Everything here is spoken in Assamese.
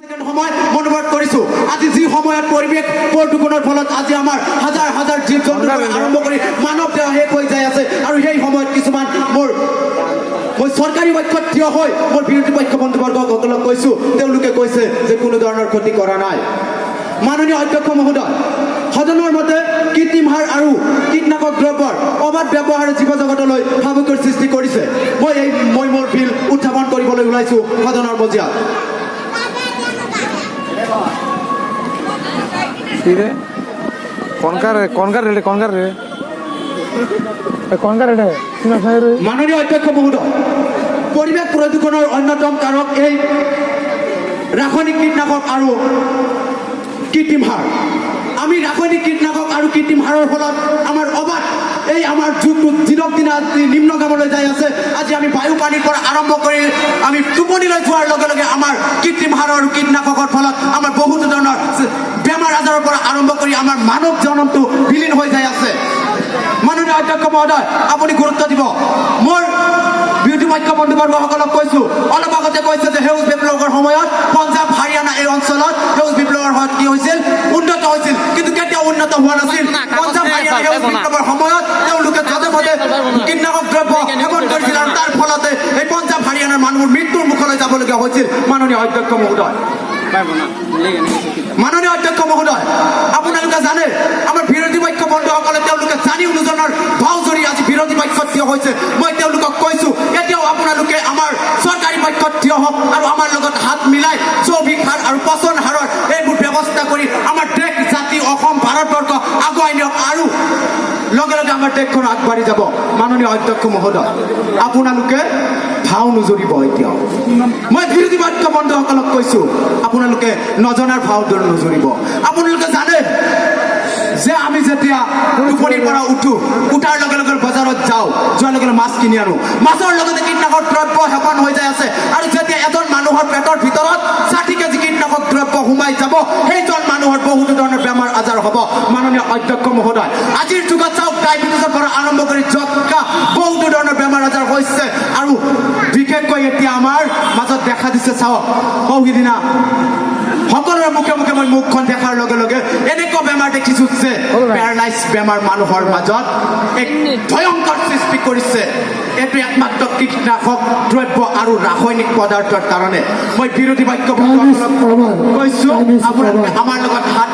সময় মনোভাব কৰিছোঁ আজি যি সময়ত পৰিৱেশ প্ৰদূষণৰ ফলত আজি আমাৰ হাজাৰ হাজাৰ জীৱ জন্তু আৰম্ভ কৰি মানৱ দেহ শেষ হৈ যাই আছে আৰু সেই সময়ত কিছুমান মই চৰকাৰী পক্ষত থিয় হৈ মোৰ বিৰোধী পক্ষ বন্ধুবৰ্গসকলক কৈছোঁ তেওঁলোকে কৈছে যে কোনো ধৰণৰ ক্ষতি কৰা নাই। মাননীয় অধ্যক্ষ মহোদয়, সদনৰ মতে কৃত্ৰিম সাৰ আৰু কীটনাশক দ্ৰব্যৰ অবাধ ব্যৱহাৰে জীৱ জগতলৈ ভাবুকিৰ সৃষ্টি কৰিছে। মই মোৰ বিল উত্থাপন কৰিবলৈ ওলাইছোঁ সদনৰ মজিয়াত। মাননীয় অধ্যক্ষ মহোদয়, পৰিৱেশ প্ৰদূষণৰ অন্যতম কাৰক এই ৰাসায়নিক কীটনাশক আৰু কৃত্ৰিম সাৰ। আমি ৰাসায়নিক কীটনাশক আৰু কৃত্ৰিম সাৰৰ ফলত আমাৰ অবাধ এই আমাৰ যুগটো দিনক দিনে নিম্নগামলৈ যাই আছে। আজি আমি বায়ু পানীৰ পৰা আৰম্ভ কৰি আমি টোপনিলৈ যোৱাৰ লগে লগে আমাৰ কৃত্ৰিম সাৰ আৰু কীটনাশকৰ ফলত আমাৰ বহুতো ধৰণৰ বেমাৰ আজাৰৰ পৰা আৰম্ভ কৰি আমাৰ মানৱ জনমটো বিলীন হৈ যাই আছে। মাননীয় অধ্যক্ষ মহোদয়, আপুনি গুৰুত্ব দিব। মোৰ বিৰোধী পক্ষ বন্ধুবৰ্গসকলক কৈছোঁ, অলপ আগতে কৈছে যে সেউজ বিপ্লৱৰ সময়ত পঞ্জাৱ হাৰিয়ানা এই অঞ্চলত সেউজ বিপ্লৱৰ সময়ত কি হৈছিল, উন্নত হৈছিল, কিন্তু কেতিয়াও উন্নত হোৱা নাছিল। পঞ্জাৱ হাৰিয়ানা সেউজ বিপ্লৱৰ সময়ত তেওঁলোকে যধে মধে কীটনাশক দ্ৰব্য সেৱন কৰিছিল আৰু তাৰ ফলতে এই পঞ্জাৱ হাৰিয়ানাৰ মানুহৰ মৃত্যুৰ মুখলৈ যাবলগীয়া হৈছিল। মাননীয় অধ্যক্ষ মহোদয়, মাননীয় অধ্যক্ষ মহোদয়, আপোনালোকে জানে আমাৰ বিৰোধী পক্ষ বন্ধুসকলে তেওঁলোকে জানি অনুজনৰ ভাও জৰি আজি বিৰোধী পক্ষত থিয় হৈছে। মই তেওঁলোকক কৈছোঁ এতিয়াও আপোনালোকে আমাৰ চৰকাৰী পক্ষত থিয় হওক আৰু আমাৰ লগত হাত মিলাই জৈৱিক সাৰ আৰু পচন সাৰৰ এইবোৰ ব্যৱস্থা কৰি আমাৰ দেশ জাতি অসম ভাৰতবৰ্ষ আগুৱাই নিয়ক আৰু লগে লগে আমাৰ দেশখন আগবাঢ়ি যাব। মাননীয় অধ্যক্ষ মহোদয়, আপোনালোকে ভাও নুজুৰিব। এতিয়াও মই বিৰোধী পক্ষ বন্ধুসকলক কৈছোঁ আপোনালোকে নজনাৰ ভাও নুজুৰিব। আপোনালোকে জানে যে আমি যেতিয়া টোপনিৰ পৰা উঠাৰ লগে লগে বজাৰত যোৱাৰ লগে লগে মাছ কিনি আনো, মাছৰ লগতে কীটনাশক দ্ৰব্য সেৱন হৈ যাই আছে আৰু যেতিয়া এজন মানুহৰ পেটৰ ভিতৰত 60 কেজি কীটনাশক দ্ৰব্য সোমাই যাব সেইজন মানুহৰ বহুতো ধৰণৰ বেমাৰ আজাৰ হ'ব। মাননীয় অধ্যক্ষ মহোদয়, আজিৰ যুগত চাওক ডায়েবেটিছৰ পৰা আৰম্ভ কৰি যক্ষ্মা বহুতো ধৰণৰ বেমাৰ আজাৰ হৈছে আৰু বিশেষকৈ এতিয়া আমাৰ মাজত দেখা দিছে। চাওক সৌসিদিনা সকলোৰে মুখে মুখে মই মুখখন দেখাৰ লগে লগে এনেকুৱা বেমাৰ দেখিছোঁ যে পেৰালাইজ বেমাৰ মানুহৰ মাজত এক ভয়ংকৰ সৃষ্টি কৰিছে। এইটো একমাত্ৰ কীটনাশক দ্ৰব্য আৰু ৰাসায়নিক পদাৰ্থৰ কাৰণে। মই বিৰোধী পক্ষ কৈছোঁ আপোনালোকে আমাৰ লগত হাত